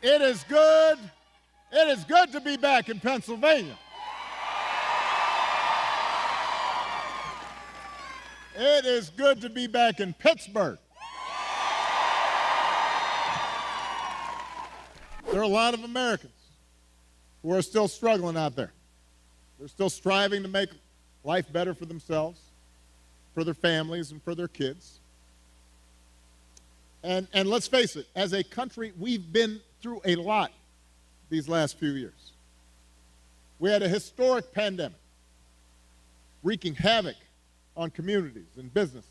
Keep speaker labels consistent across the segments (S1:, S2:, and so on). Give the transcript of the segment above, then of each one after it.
S1: It is good. It is good to be back in Pennsylvania. It is good to be back in Pittsburgh. There are a lot of Americans who are still struggling out there. They're still striving to make life better for themselves, for their families, and for their kids. And let's face it, as a country, we've been through a lot these last few years. We had a historic pandemic wreaking havoc on communities and businesses.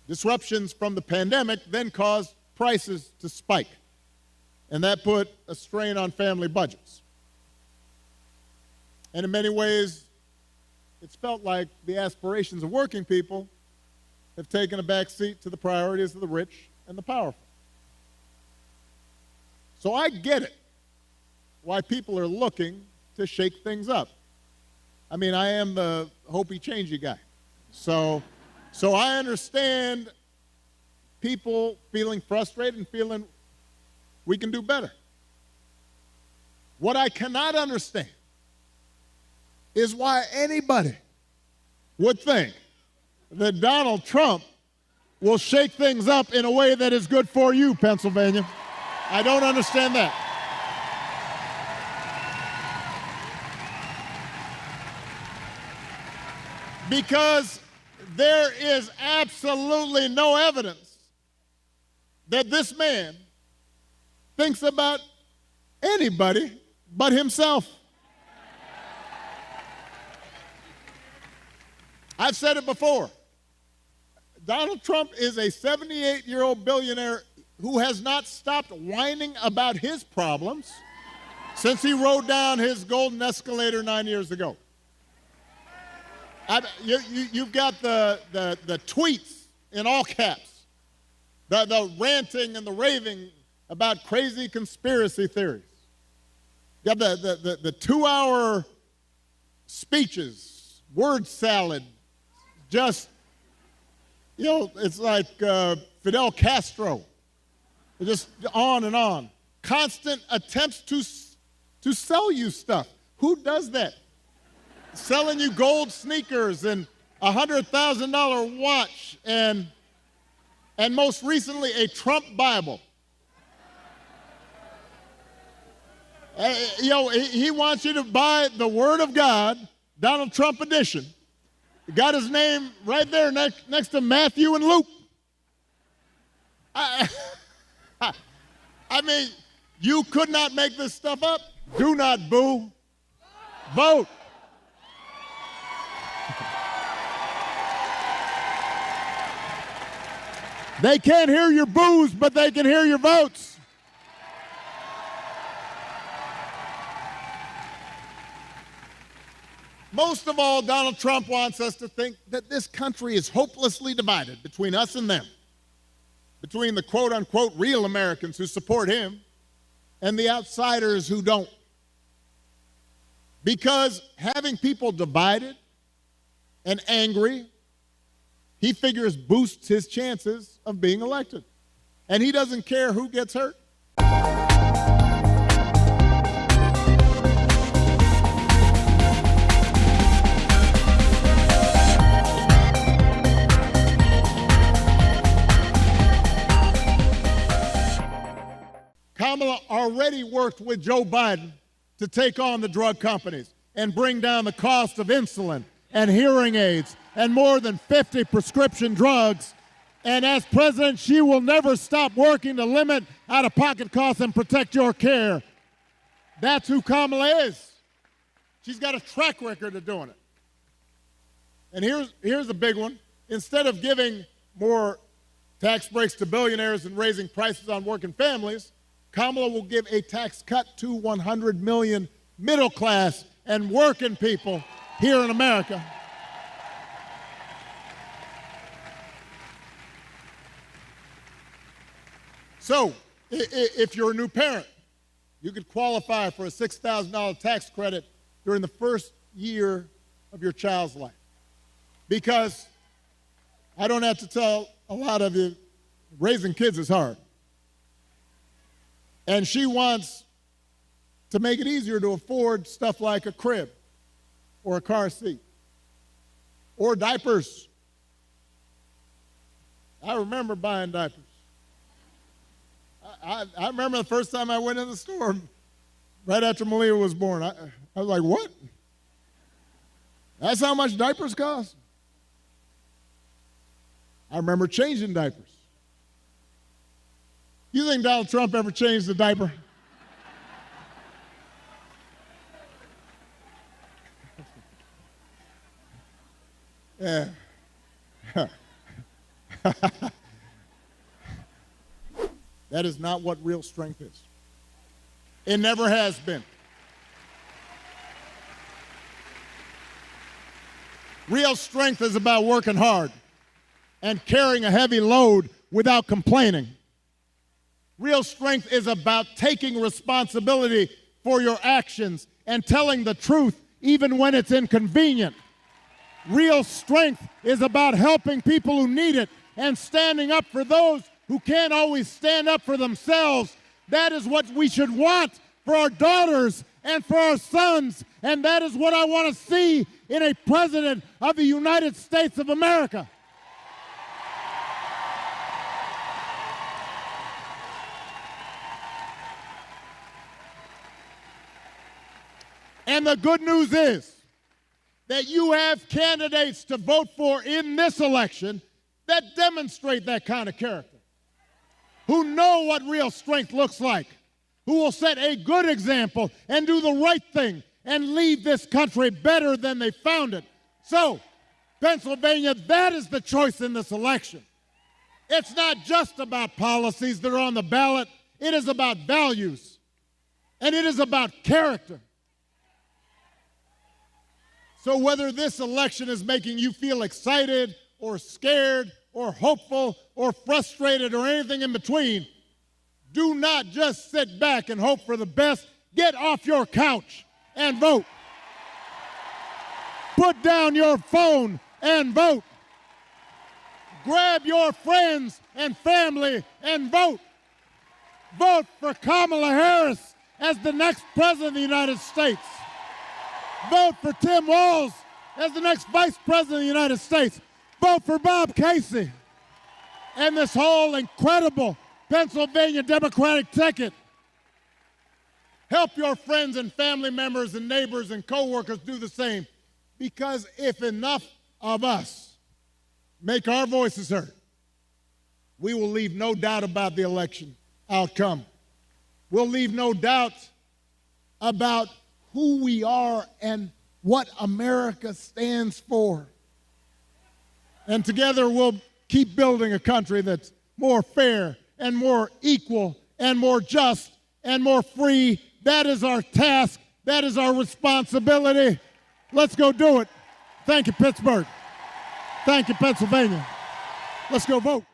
S1: Disruptions from the pandemic then caused prices to spike, and that put a strain on family budgets. And in many ways, it's felt like the aspirations of working people have taken a back seat to the priorities of the rich and the powerful. So I get it, why people are looking to shake things up. I mean, I am the hopey changey guy. So I understand people feeling frustrated and feeling we can do better. What I cannot understand is why anybody would think that Donald Trump will shake things up in a way that is good for you, Pennsylvania. I don't understand that. Because there is absolutely no evidence that this man thinks about anybody but himself. I've said it before. Donald Trump is a 78-year-old billionaire who has not stopped whining about his problems since he rode down his golden escalator 9 years ago. You've got the tweets in all caps, the ranting and the raving about crazy conspiracy theories. You got the 2-hour speeches, word salad, just, you know, it's like Fidel Castro. Just on and on. Constant attempts to sell you stuff. Who does that? Selling you gold sneakers and a $100,000 watch and most recently a Trump Bible. You know, he wants you to buy the Word of God, Donald Trump edition. Got his name right there next to Matthew and Luke. I mean, you could not make this stuff up. Do not boo. Vote. They can't hear your boos, but they can hear your votes. Most of all, Donald Trump wants us to think that this country is hopelessly divided between us and them, between the quote-unquote real Americans who support him and the outsiders who don't. Because having people divided and angry, he figures boosts his chances of being elected. And he doesn't care who gets hurt. Kamala already worked with Joe Biden to take on the drug companies and bring down the cost of insulin and hearing aids and more than 50 prescription drugs. And as president, she will never stop working to limit out-of-pocket costs and protect your care. That's who Kamala is. She's got a track record of doing it. And here's a big one. Instead of giving more tax breaks to billionaires and raising prices on working families, Kamala will give a tax cut to 100 million middle class and working people here in America. So, if you're a new parent, you could qualify for a $6,000 tax credit during the first year of your child's life. Because I don't have to tell a lot of you, raising kids is hard. And she wants to make it easier to afford stuff like a crib or a car seat or diapers. I remember buying diapers. I remember the first time I went in the store right after Malia was born. I was like, what? That's how much diapers cost? I remember changing diapers. You think Donald Trump ever changed the diaper? Yeah. That is not what real strength is. It never has been. Real strength is about working hard and carrying a heavy load without complaining. Real strength is about taking responsibility for your actions and telling the truth even when it's inconvenient. Real strength is about helping people who need it and standing up for those who can't always stand up for themselves. That is what we should want for our daughters and for our sons, and that is what I want to see in a president of the United States of America. And the good news is that you have candidates to vote for in this election that demonstrate that kind of character, who know what real strength looks like, who will set a good example and do the right thing and leave this country better than they found it. So, Pennsylvania, that is the choice in this election. It's not just about policies that are on the ballot. It is about values, and it is about character. So whether this election is making you feel excited or scared or hopeful or frustrated or anything in between, do not just sit back and hope for the best. Get off your couch and vote. Put down your phone and vote. Grab your friends and family and vote. Vote for Kamala Harris as the next president of the United States. Vote for Tim Walz as the next Vice President of the United States. Vote for Bob Casey and this whole incredible Pennsylvania Democratic ticket. Help your friends and family members and neighbors and co-workers do the same, because if enough of us make our voices heard, we will leave no doubt about the election outcome. We'll leave no doubt about who we are and what America stands for. And together we'll keep building a country that's more fair and more equal and more just and more free. That is our task. That is our responsibility. Let's go do it. Thank you, Pittsburgh. Thank you, Pennsylvania. Let's go vote.